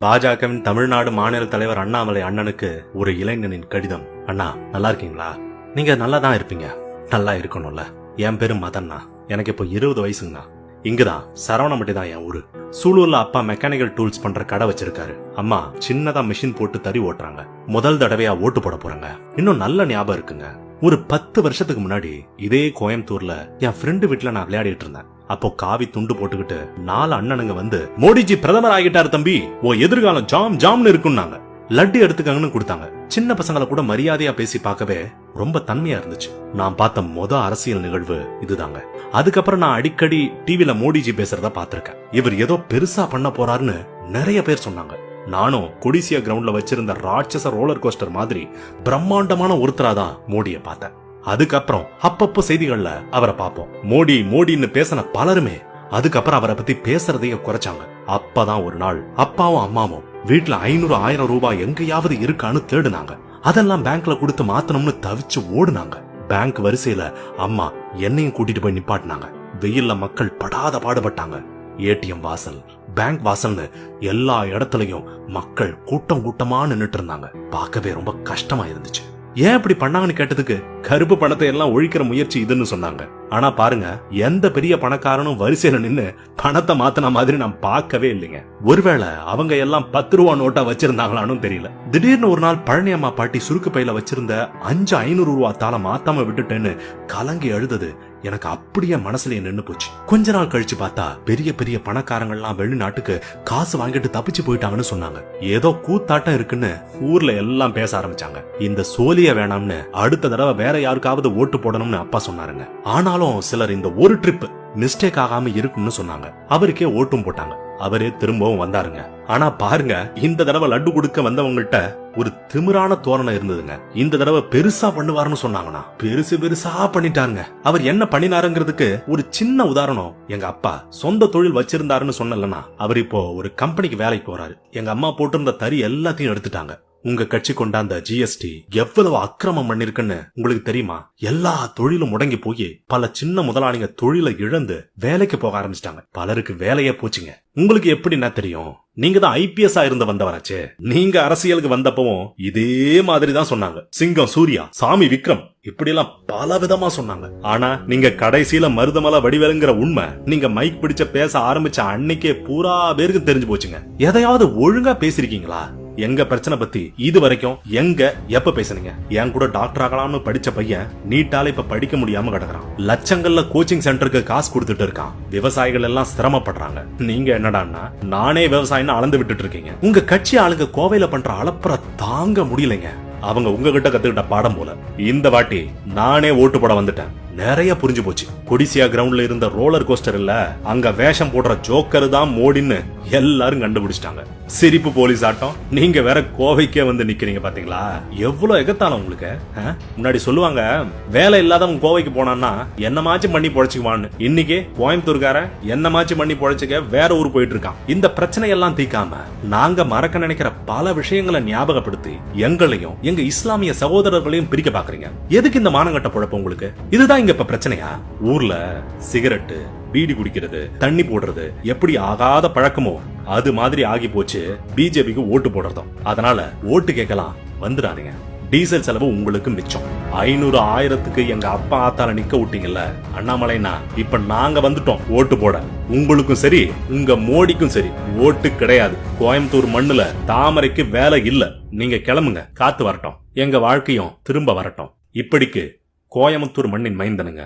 பாஜகவின் தமிழ்நாடு மாநில தலைவர் அண்ணாமலை அண்ணனுக்கு ஒரு இளைஞனின் கடிதம். அண்ணா, நல்லா இருக்கீங்களா? நீங்க நல்லா தான் இருப்பீங்க, நல்லா இருக்கணும்ல. என் பேரு மதன்னா, எனக்கு இப்போ 20 வயசுங்கண்ணா. இங்குதான் சரவணம்பட்டி தான் என் ஊரு. சூலூர்ல அப்பா மெக்கானிக்கல் டூல்ஸ் பண்ற கடை வச்சிருக்காரு. அம்மா சின்னதா மிஷின் போட்டு தறி ஓட்டுறாங்க. முதல் தடவையா ஓட்டு போட போறாங்க. இன்னும் நல்ல ஞாபகம் இருக்குங்க. ஒரு 10 வருஷத்துக்கு முன்னாடி இதே கோயம்புத்தூர்ல என் ஃப்ரெண்டு வீட்டுல நான் விளையாடிட்டு இருந்தேன். அப்போ காவி துண்டு போட்டுக்கிட்டு 4 அண்ணனுங்க வந்து, மோடிஜி பிரதமர் ஆகிட்டாரு தம்பி, ஓ எதிர்காலம் ஜாம் ஜாம்னு இருக்குன்னாங்க. லட்டு எடுத்துக்காங்கன்னு கொடுத்தாங்க. சின்ன பசங்களை கூட மரியாதையா பேசி பார்க்கவே ரொம்ப தன்மையா இருந்துச்சு. நான் பார்த்த அரசியல் நிகழ்வு இதுதாங்க. அதுக்கப்புறம் நான் அடிக்கடி டிவில மோடிஜி பேசுறத பாத்திருக்கேன். இவர் ஏதோ பெருசா பண்ண போறாருன்னு நிறைய பேர் சொன்னாங்க. நானும் கொடிசியா கிரவுண்ட்ல வச்சிருந்த ராட்சச ரோலர் கோஸ்டர் மாதிரி பிரம்மாண்டமான ஒருத்தராதான் மோடியை பார்த்தேன். அதுக்கப்புறம் அப்பப்போ செய்திகள்ல அவரை பார்ப்போம். மோடி மோடின்னு பேசின பலருமே அதுக்கப்புறம் அவரை பத்தி பேசுறதையும் குறைச்சாங்க. அப்பதான் ஒரு நாள் அப்பாவும் அம்மாவும் வீட்டுல 500-1000 ரூபாய் எங்கேயாவது இருக்கான்னு தேடுனாங்க. அதெல்லாம் பேங்க்ல கொடுத்து மாத்தணும்னு தவிச்சு ஓடுனாங்க. பேங்க் வரிசையில அம்மா என்னையும் கூட்டிட்டு போய் நிப்பாட்டினாங்க. வெயில்ல மக்கள் படாத பாடுபட்டாங்க. ஏடிஎம் வாசல், பேங்க் வாசல்னு எல்லா இடத்துலயும் மக்கள் கூட்டம் கூட்டமா நின்னுட்டு இருந்தாங்க. பார்க்கவே ரொம்ப கஷ்டமா இருந்துச்சு. ஏன் இப்படி பண்ணாங்கன்னு கேட்டதுக்கு கருப்பு பணத்தை எல்லாம் ஒழிக்கிற முயற்சி இதுன்னு சொன்னாங்க. ஆனா பாருங்க, எந்த பெரிய பணக்காரனும் வரிசையில நின்னு பணத்தை மாத்தின மாதிரி நான் பார்க்கவே இல்லைங்க. ஒருவேளை அவங்க எல்லாம் 10 ரூபா நோட்டா வச்சிருந்தாங்களான்னு தெரியல. திடீர்னு ஒரு நாள் பழனி அம்மா பாட்டி சுருக்கு பையில வச்சிருந்த 500 ரூபா தாள மாத்தாம விட்டுட்டேன்னு கலங்கி அழுதது எனக்கு அப்படியே மனசுலயே நின்னு போச்சு. கொஞ்ச நாள் கழிச்சு பார்த்தா பெரிய பெரிய பணக்காரங்கள்லாம் வெளிநாட்டுக்கு காசு வாங்கிட்டு தப்பிச்சு போயிட்டாங்கன்னு சொன்னாங்க. ஏதோ கூத்தாட்டம் இருக்குன்னு ஊர்ல எல்லாம் பேச ஆரம்பிச்சாங்க. இந்த சோழிய வேணாம்னு அடுத்த தடவை வேற யாருக்காவது ஓட்டு போடணும்னு அப்பா சொன்னாருங்க. ஆனாலும் சிலர் இந்த ஒரு ட்ரிப் மிஸ்டேக் ஆகாம இருக்குன்னு சொன்னாங்க. அவருக்கே ஓட்டும் போட்டாங்க. அவரே திரும்பவும் வந்தாருங்க. ஆனா பாருங்க, இந்த தடவை லட்டு கொடுக்க வந்தவங்கள்ட்ட ஒரு திமிரான தோரணை இருந்ததுங்க. இந்த தடவை பெருசா பண்ணுவாருன்னு சொன்னாங்கன்னா பெருசா பண்ணிட்டாருங்க. அவர் என்ன பண்ணினாருங்கிறதுக்கு ஒரு சின்ன உதாரணம். எங்க அப்பா சொந்த தொழில் வச்சிருந்தாருன்னு சொன்னலன்னா, அவர் இப்போ ஒரு கம்பெனிக்கு வேலைக்கு போறாரு. எங்க அம்மா போட்டிருந்த தறி எல்லாத்தையும் எடுத்துட்டாங்க. உங்க கட்சி கொண்டாந்த ஜிஎஸ்டி எவ்வளவு அக்கிரமம் பண்ணிருக்குன்னு உங்களுக்கு தெரியுமா? எல்லா தொழிலும் முடங்கி போய் பல சின்ன முதலாளிங்க தொழிலை இழந்து வேலைக்கு போக ஆரம்பிச்சிட்டாங்க. பலருக்கு வேலையே போச்சுங்க. உங்களுக்கு எப்படின்னா தெரியும், நீங்க தான் ஐபிஎஸ் இருந்த வந்தவராச்சே. நீங்க அரசியலுக்கு வந்தப்பவும் இதே மாதிரி தான் சொன்னாங்க. சிங்கம் சூர்யா, சாமி விக்ரம், இப்படி எல்லாம் பல விதமா சொன்னாங்க. ஆனா நீங்க கடைசியில மருதமலை வடிவேலுங்கிற உண்மை நீங்க மைக் பிடிச்ச பேச ஆரம்பிச்ச அன்னைக்கே பூரா பேருக்கு தெரிஞ்சு போச்சுங்க. எதையாவது ஒழுங்கா பேசிருக்கீங்களா? எங்க பிரச்சனை பத்தி இது வரைக்கும் எங்க எப்ப பேசுனீங்க? என் கூட டாக்டர் ஆகலாம்னு படிச்ச பையன் நீட்டால இப்ப படிக்க முடியாம கிடக்குறான். லட்சங்கள்ல கோச்சிங் சென்டருக்கு காசு கொடுத்துட்டு இருக்கான். விவசாயிகள் எல்லாம் சிரமப்படுறாங்க. நீங்க என்னடான்னா நானே விவசாயம் அளந்து விட்டுட்டு இருக்கீங்க. உங்க கட்சி ஆளுங்க கோவையில பண்ற அளப்புற தாங்க முடியலைங்க. அவங்க உங்ககிட்ட கத்துக்கிட்ட பாடம் போல. இந்த வாட்டி நானே ஓட்டு போட வந்துட்டேன். நிறைய புரிஞ்சு போச்சு. கொடிசியா கிரவுண்ட்ல இருந்த ரோலர் கோஸ்டர் இல்ல, அங்க வேஷம் போடுற ஜோக்கர் தான் மோடின்னு எல்லாரும் கண்டுபிடிச்சிட்டாங்க. சிரிப்பு போலீஸ் ஆட்டம். நீங்க வேற கோவைக்கே வந்து நிக்கிறீங்க பாத்தீங்களா? எவ்வளவு எகத்தாலும் உங்களுக்கு. முன்னாடி சொல்லுவாங்க, வேலை இல்லாதவங்க கோவைக்கு போனான்னா என்னமாச்சும் பண்ணி பொழைச்சுக்குவான்னு. இன்னைக்கு கோயம்புத்தூர்கார என்னமாச்சும் பண்ணி பொழைச்சுக்க வேற ஊர் போயிட்டு இருக்கான். இந்த பிரச்சனை எல்லாம் தீக்காம நாங்க மறக்க நினைக்கிற பல விஷயங்களை ஞாபகப்படுத்தி எங்களையும் எங்க இஸ்லாமிய சகோதரர்களையும் பிரிக்க பாக்குறீங்க. எதுக்கு இந்த மானங்கட்ட பொழப்பு உங்களுக்கு? இதுதான் இங்க இப்ப பிரச்சனையா? ஊர்ல சிகரெட்டு, பீடி குடிக்கிறது, தண்ணி போடுறது எப்படி ஆகாத பழக்கமோ அது மாதிரி ஆகி போச்சு பிஜேபிக்கு ஓட்டு போடுறதும். அதனால ஓட்டு கேட்கலாம் வந்துடாதீங்க. டீசல் செலவு உங்களுக்கு மிச்சம். 500-1000க்கு எங்க அப்பா ஆத்தால நிக்க விட்டீங்கல்ல அண்ணாமலைனா, இப்ப நாங்க வந்துட்டோம் ஓட்டு போட. உங்களுக்கும் சரி உங்க மோடிக்கும் சரி ஓட்டு கிடையாது. கோயம்புத்தூர் மண்ணுல தாமரைக்கு வேலை இல்ல. நீங்க கிளம்புங்க, காத்து வரட்டும், எங்க வாழ்க்கையும் திரும்ப வரட்டும். இப்படிக்கு கோயம்புத்தூர் மண்ணின் மைந்தனுங்க